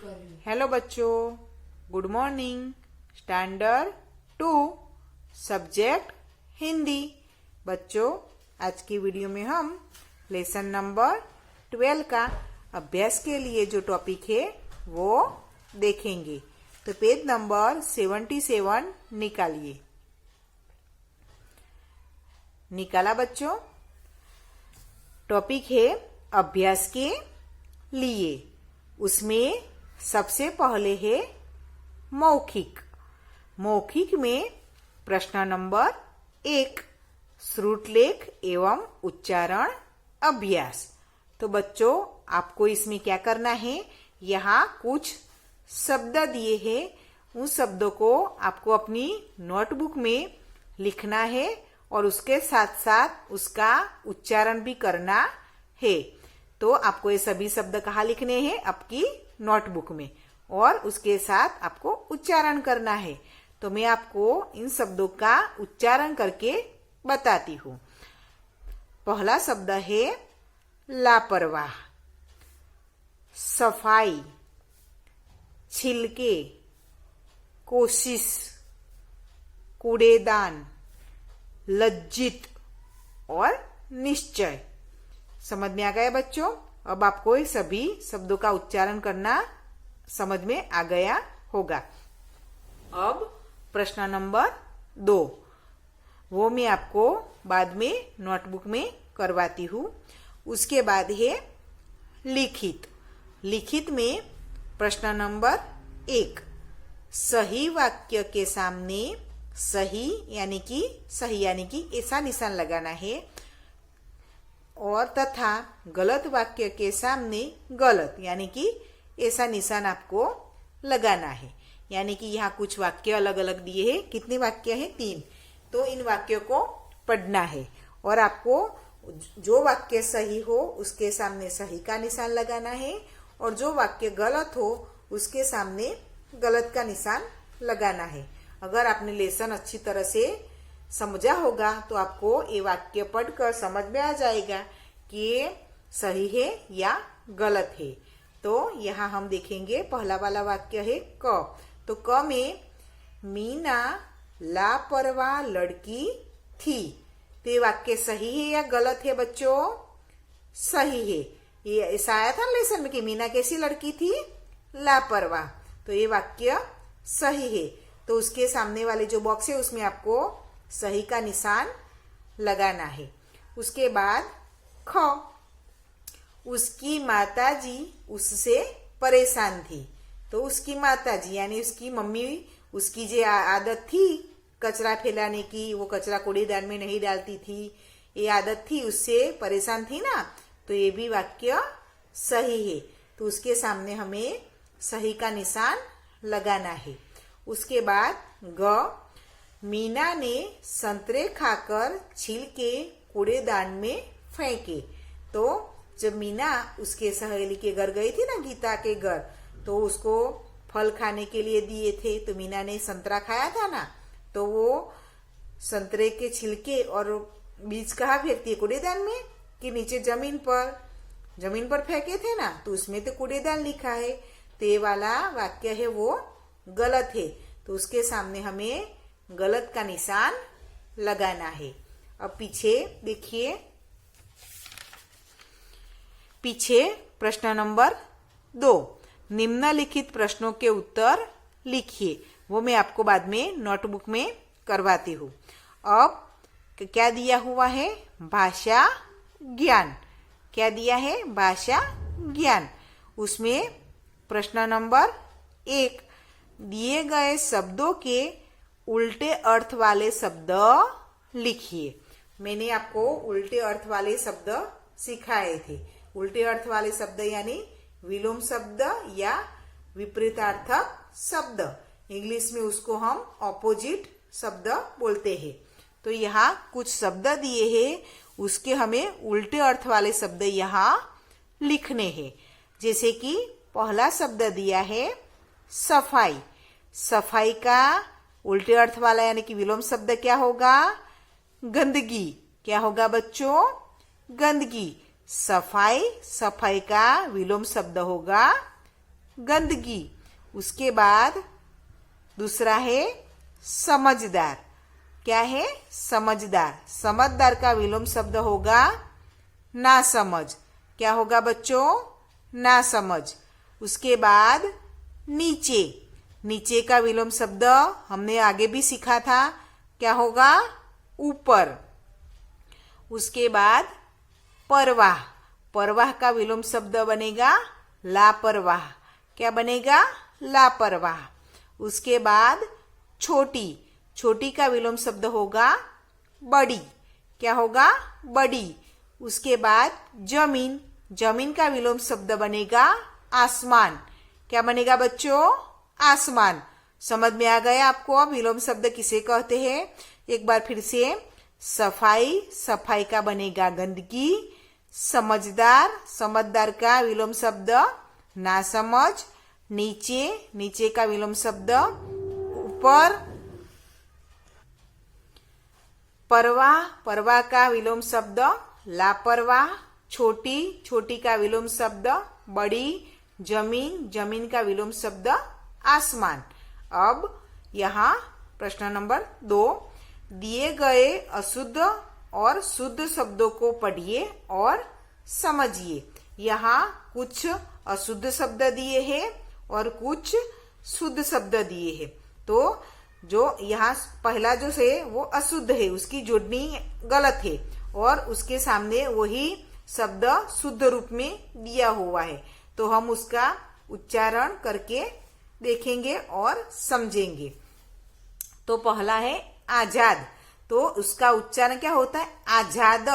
Hello बच्चों, good morning. Standard 2 subject Hindi. बच्चों, आज की वीडियो में हम लेसन नंबर 12 का अभ्यास के लिए जो टॉपिक है वो देखेंगे। तो पेज नंबर 77 निकालिए। निकाला बच्चों? टॉपिक है अभ्यास के लिए। उसमें सबसे पहले है मौखिक। मौखिक में प्रश्न नंबर 1 श्रुतलेख एवं उच्चारण अभ्यास। तो बच्चों, आपको इसमें क्या करना है, यहाँ कुछ शब्द दिए हैं, उन शब्दों को आपको अपनी नोटबुक में लिखना है और उसके साथ साथ उसका उच्चारण भी करना है। तो आपको ये सभी शब्द कहाँ लिखने हैं? आपकी नोटबुक में, और उसके साथ आपको उच्चारण करना है। तो मैं आपको इन शब्दों का उच्चारण करके बताती हूँ। पहला शब्द है लापरवाह, सफाई, छिलके, कोशिश, कूड़ेदान, लज्जित और निश्चय। समझ में आ गया बच्चों? अब आपको ये सभी शब्दों का उच्चारण करना समझ में आ गया होगा। अब प्रश्न नंबर 2 वो मैं आपको बाद में नोटबुक में करवाती हूँ। उसके बाद है लिखित। लिखित में प्रश्न नंबर 1 सही वाक्य के सामने सही यानी कि ऐसा निशान लगाना है, और तथा गलत वाक्य के सामने गलत यानी कि ऐसा निशान आपको लगाना है। यानी कि यहाँ कुछ वाक्य अलग अलग दिए हैं। कितने वाक्य हैं? 3। तो इन वाक्यों को पढ़ना है और आपको जो वाक्य सही हो उसके सामने सही का निशान लगाना है, और जो वाक्य गलत हो उसके सामने गलत का निशान लगाना है। अगर आपने लेसन अच्छी तरह से समझा होगा तो आपको ये वाक्य पढ़कर समझ में आ जाएगा कि ये सही है या गलत है। तो यहाँ हम देखेंगे, पहला वाला वाक्य है क। तो क में मीना लापरवाह लड़की थी। तो ये वाक्य सही है या गलत है बच्चों? सही है। ये ऐसा आया था लेसन में कि मीना कैसी लड़की थी? लापरवाह। तो ये वाक्य सही है। तो उसके सामने वाले जो बॉक्स है उसमें आपको सही का निशान लगाना है। उसके बाद ख उसकी माताजी उससे परेशान थी। तो उसकी माताजी यानी उसकी मम्मी, उसकी जो आदत थी कचरा फैलाने की, वो कचरा कूड़ेदान में नहीं डालती थी, ये आदत थी, उससे परेशान थी ना। तो ये भी वाक्य सही है। तो उसके सामने हमें सही का निशान लगाना है। उसके बाद ग मीना ने संतरे खाकर छिलके कूड़ेदान में फेंके। तो जब मीना उसके सहेली के घर गई थी ना, गीता के घर, तो उसको फल खाने के लिए दिए थे। तो मीना ने संतरा खाया था ना, तो वो संतरे के छिलके और बीज कहाँ फेंकती है? कूड़ेदान में, कि नीचे जमीन पर फेंके थे ना, तो उसमें तो कूड़ेदान लिखा है। तो ये वाला वाक्य है वो गलत है। तो उसके सामने हमें गलत का निशान लगाना है। अब पीछे देखिए, पीछे प्रश्न नंबर 2 निम्नलिखित प्रश्नों के उत्तर लिखिए। वो मैं आपको बाद में नोटबुक में करवाती हूँ। अब क्या दिया हुआ है? भाषा ज्ञान। क्या दिया है? भाषा ज्ञान। उसमें प्रश्न नंबर 1 दिए गए शब्दों के उल्टे अर्थ वाले शब्द लिखिए। मैंने आपको उल्टे अर्थ वाले शब्द सिखाए थे। उल्टे अर्थ वाले शब्द यानी विलोम शब्द या विपरीतार्थक शब्द। इंग्लिश में उसको हम ऑपोजिट शब्द बोलते हैं। तो यहाँ कुछ शब्द दिए हैं, उसके हमें उल्टे अर्थ वाले शब्द यहाँ लिखने हैं। जैसे कि पहला शब्द दिया है सफाई। सफाई का उल्टे अर्थ वाला यानी कि विलोम शब्द क्या होगा? गंदगी। क्या होगा बच्चों? गंदगी। सफाई, सफाई का विलोम शब्द होगा गंदगी। उसके बाद दूसरा है समझदार। क्या है? समझदार। समझदार का विलोम शब्द होगा नासमझ। क्या होगा बच्चों? नासमझ। उसके बाद नीचे। नीचे का विलोम शब्द हमने आगे भी सीखा था। क्या होगा? ऊपर। उसके बाद परवाह। परवाह का विलोम शब्द बनेगा लापरवाह। क्या बनेगा? लापरवाह। उसके बाद छोटी। छोटी का विलोम शब्द होगा बड़ी। क्या होगा? बड़ी। उसके बाद जमीन। जमीन का विलोम शब्द बनेगा आसमान। क्या बनेगा बच्चों? आसमान। समझ में आ गया आपको अब विलोम शब्द किसे कहते हैं? एक बार फिर से। सफाई। सफाई का बनेगा गंदगी। समझदार। समझदार का विलोम शब्द नासमझ। नीचे। नीचे का विलोम शब्द ऊपर। परवाह। परवाह का विलोम शब्द लापरवाह। छोटी। छोटी का विलोम शब्द बड़ी। जमीन। जमीन का विलोम शब्द आसमान। अब यहाँ प्रश्न नंबर 2। दिए गए अशुद्ध और शुद्ध शब्दों को पढ़िए और समझिए। यहाँ कुछ अशुद्ध शब्द दिए हैं और कुछ शुद्ध शब्द दिए हैं। तो जो यहाँ पहला जो है वो अशुद्ध है, उसकी जोड़नी गलत है और उसके सामने वही शब्द शुद्ध रूप में दिया हुआ है। तो हम उसका उच्चारण करके देखेंगे और समझेंगे। तो पहला है आजाद। तो उसका उच्चारण क्या होता है? आजाद।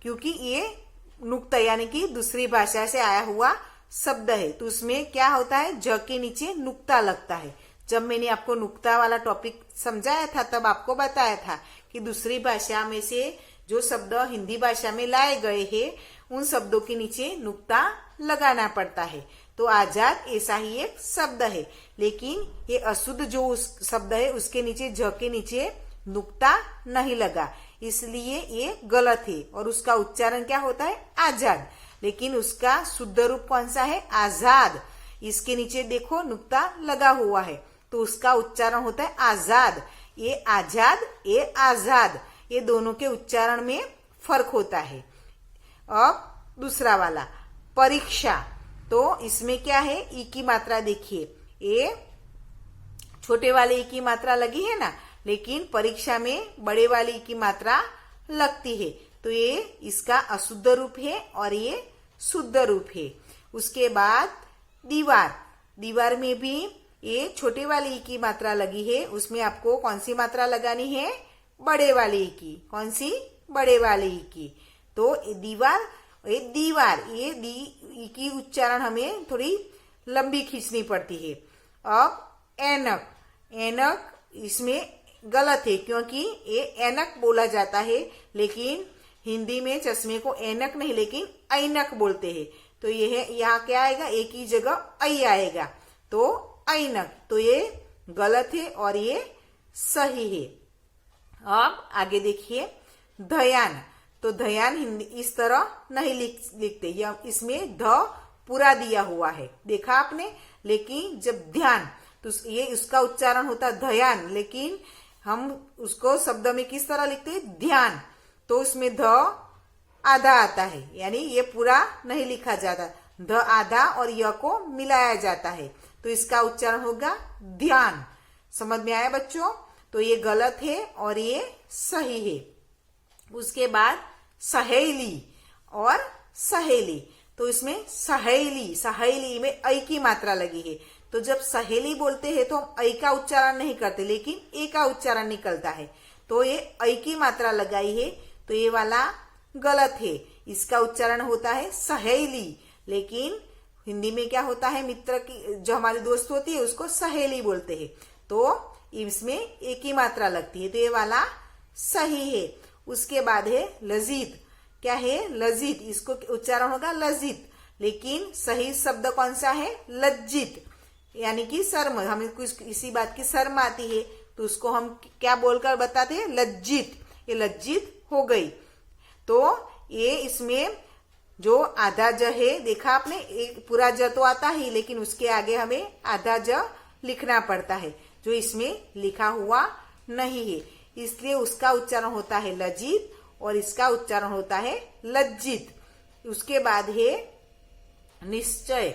क्योंकि ये नुक्ता यानी कि दूसरी भाषा से आया हुआ शब्द है, तो उसमें क्या होता है? ज के नीचे नुक्ता लगता है। जब मैंने आपको नुक्ता वाला टॉपिक समझाया था तब आपको बताया था कि दूसरी भाषा में से जो शब्द हिंदी भाषा में लाए गए हैं उन शब्दों के नीचे नुक्ता लगाना पड़ता है। तो आजाद ऐसा ही एक शब्द है, लेकिन ये अशुद्ध जो उस शब्द है उसके नीचे ज के नीचे नुक्ता नहीं लगा, इसलिए ये गलत है और उसका उच्चारण क्या होता है? आजाद। लेकिन उसका शुद्ध रूप कौन सा है? आजाद। इसके नीचे देखो नुक्ता लगा हुआ है, तो उसका उच्चारण होता है आजाद। ये आजाद, ये आजाद, ये दोनों के उच्चारण में फर्क होता है। अब दूसरा वाला परीक्षा। तो इसमें क्या है? ई की मात्रा देखिए, ये छोटे वाले ई की मात्रा लगी है ना, लेकिन परीक्षा में बड़े वाले ई की मात्रा लगती है। तो ये इसका अशुद्ध रूप है और ये शुद्ध रूप है। उसके बाद दीवार। दीवार में भी ये छोटे वाले ई की मात्रा लगी है, उसमें आपको कौन सी मात्रा लगानी है? बड़े वाले ई की। कौन सी? बड़े वाले ई की। तो दीवार, ये दीवार, ये दी ई की उच्चारण हमें थोड़ी लंबी खींचनी पड़ती है। अब ऐनक। ऐनक इसमें गलत है क्योंकि ये ऐनक बोला जाता है, लेकिन हिंदी में चश्मे को ऐनक नहीं लेकिन ऐनक बोलते हैं। तो ये है, यहाँ क्या आएगा? एक ही जगह ऐ आएगा, तो ऐनक। तो ये गलत है और ये सही है। अब आगे देखिए ध्यान। तो ध्यान हिंदी इस तरह नहीं लिखते, या इसमें ध पूरा दिया हुआ है, देखा आपने। लेकिन जब ध्यान, तो ये उसका उच्चारण होता है ध्यान, लेकिन हम उसको शब्द में किस तरह लिखते हैं? ध्यान। तो उसमें ध आधा आता है, यानी ये पूरा नहीं लिखा जाता, ध आधा और य को मिलाया जाता है, तो इसका उच्चारण होगा ध्यान। समझ में आया बच्चों? तो ये गलत है और ये सही है। उसके बाद सहेली और सहेली। तो इसमें सहेली, सहेली में ऐ की मात्रा लगी है, तो जब सहेली बोलते हैं तो हम ऐ का उच्चारण नहीं करते, लेकिन ए का उच्चारण निकलता है। तो ये ऐ की मात्रा लगाई है, तो ये वाला गलत है। इसका उच्चारण होता है सहेली, लेकिन हिंदी में क्या होता है? मित्र की, जो हमारी दोस्त होती है उसको सहेली बोलते हैं, तो इसमें एक ही मात्रा लगती है, तो ये वाला सही है। उसके बाद है लजीत। क्या है? लजीत। इसको उच्चारण होगा लजीत, लेकिन सही शब्द कौन सा है? लज्जित, यानी कि शर्म, हमें कुछ इसी बात की शर्म आती है तो उसको हम क्या बोलकर बताते हैं? लज्जित। ये लज्जित हो गई। तो ये इसमें जो आधा ज है, देखा आपने, एक पूरा ज तो आता ही, लेकिन उसके आगे हमें आधा ज लिखना पड़ता है, जो इसमें लिखा हुआ नहीं है, इसलिए उसका उच्चारण होता है लजित और इसका उच्चारण होता है लज्जित। उसके बाद है निश्चय।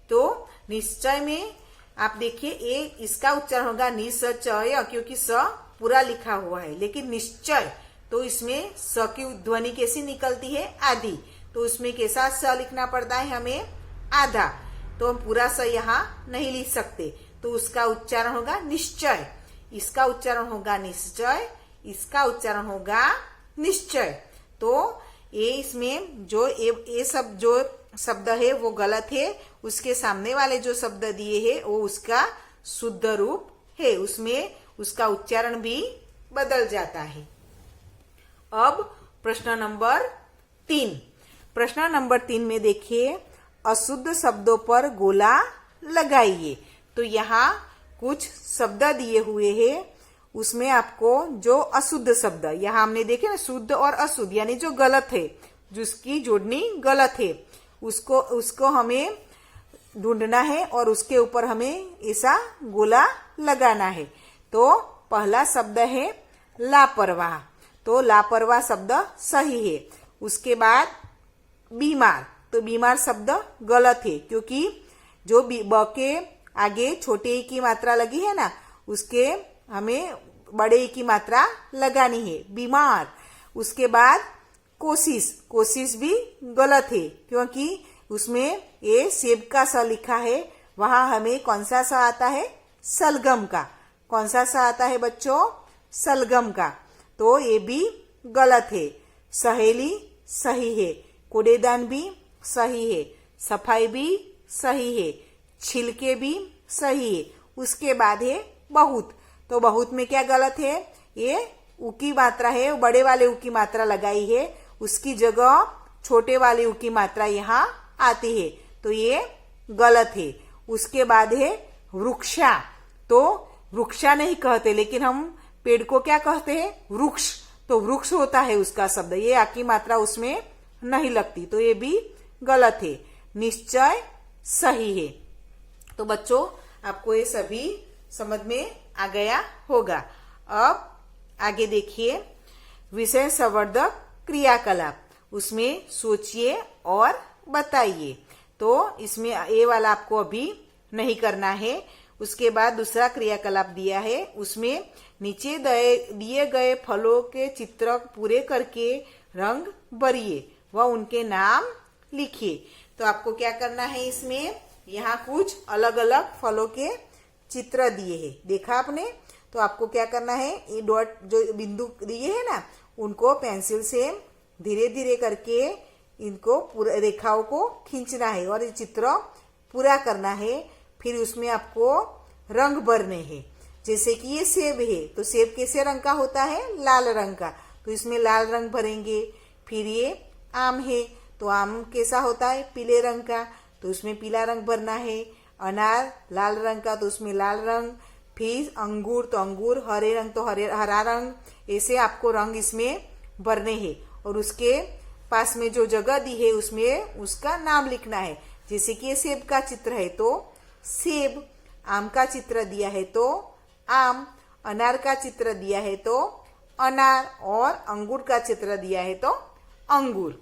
तो निश्चय में आप देखिए, इसका उच्चारण होगा निश्चय, क्योंकि स पूरा लिखा हुआ है, लेकिन निश्चय तो इसमें स की ध्वनि कैसी निकलती है, आधी, तो उसमें कैसा स लिखना पड़ता है हमें, आधा, तो हम पूरा स यहाँ नहीं लिख सकते, तो उसका उच्चारण होगा निश्चय। इसका उच्चारण होगा निश्चय, इसका उच्चारण होगा निश्चय। तो ये इसमें जो ये सब जो शब्द है वो गलत है, उसके सामने वाले जो शब्द दिए हैं वो उसका शुद्ध रूप है, उसमें उसका उच्चारण भी बदल जाता है। अब प्रश्न नंबर 3। प्रश्न नंबर 3 में देखिए, अशुद्ध शब्दों पर गोला लगाइए। तो यहाँ कुछ शब्द दिए हुए हैं, उसमें आपको जो अशुद्ध शब्द, यहाँ हमने देखे ना, शुद्ध और अशुद्ध यानी जो गलत है, जिसकी जोड़नी गलत है, उसको हमें ढूंढना है और उसके ऊपर हमें ऐसा गोला लगाना है। तो पहला शब्द है लापरवाह, तो लापरवाह शब्द सही है। उसके बाद बीमार, तो बीमार शब्द गलत है, क्योंकि जो ब के आगे छोटे ई की मात्रा लगी है ना, उसके हमें बड़े ई की मात्रा लगानी है, बीमार। उसके बाद कोशिश भी गलत है, क्योंकि उसमें ये सेब का स लिखा है, वहां हमें कौन सा स आता है, सलगम का। कौन सा स आता है बच्चों, सलगम का, तो ये भी गलत है। सहेली सही है, कूड़ेदान भी सही है, सफाई भी सही है, छिलके भी सही है। उसके बाद है बहुत, तो बहुत में क्या गलत है, ये उ की मात्रा है, बड़े वाले उ की मात्रा लगाई है, उसकी जगह छोटे वाले उ की मात्रा यहाँ आती है, तो ये गलत है। उसके बाद है वृक्षा, तो वृक्षा नहीं कहते, लेकिन हम पेड़ को क्या कहते हैं, वृक्ष, तो वृक्ष होता है उसका शब्द, ये आ की मात्रा उसमें नहीं लगती, तो ये भी गलत है। निश्चय सही है। तो बच्चों, आपको ये सभी समझ में आ गया होगा। अब आगे देखिए, विषय संवर्धक क्रियाकलाप, उसमें सोचिए और बताइए। तो इसमें ये वाला आपको अभी नहीं करना है। उसके बाद दूसरा क्रियाकलाप दिया है, उसमें नीचे दिए गए फलों के चित्र पूरे करके रंग भरिए व उनके नाम लिखिए। तो आपको क्या करना है, इसमें यहाँ कुछ अलग अलग फलों के चित्र दिए हैं, देखा आपने, तो आपको क्या करना है, ये डॉट जो बिंदु दिए हैं ना, उनको पेंसिल से धीरे धीरे करके इनको पूरा रेखाओं को खींचना है और ये चित्र पूरा करना है। फिर उसमें आपको रंग भरने हैं, जैसे कि ये सेब है, तो सेब कैसे रंग का होता है, लाल रंग का, तो इसमें लाल रंग भरेंगे। फिर ये आम है, तो आम कैसा होता है, पीले रंग का, तो उसमें पीला रंग भरना है। अनार लाल रंग का, तो उसमें लाल रंग। फिर अंगूर, तो अंगूर, हरे रंग तो हरा रंग, ऐसे आपको रंग इसमें भरने हैं। और उसके पास में जो जगह दी है उसमें उसका नाम लिखना है, जैसे कि ये सेब का चित्र है तो सेब, आम का चित्र दिया है तो आम, अनार का चित्र दिया है तो अनार, और अंगूर का चित्र दिया है तो अंगूर।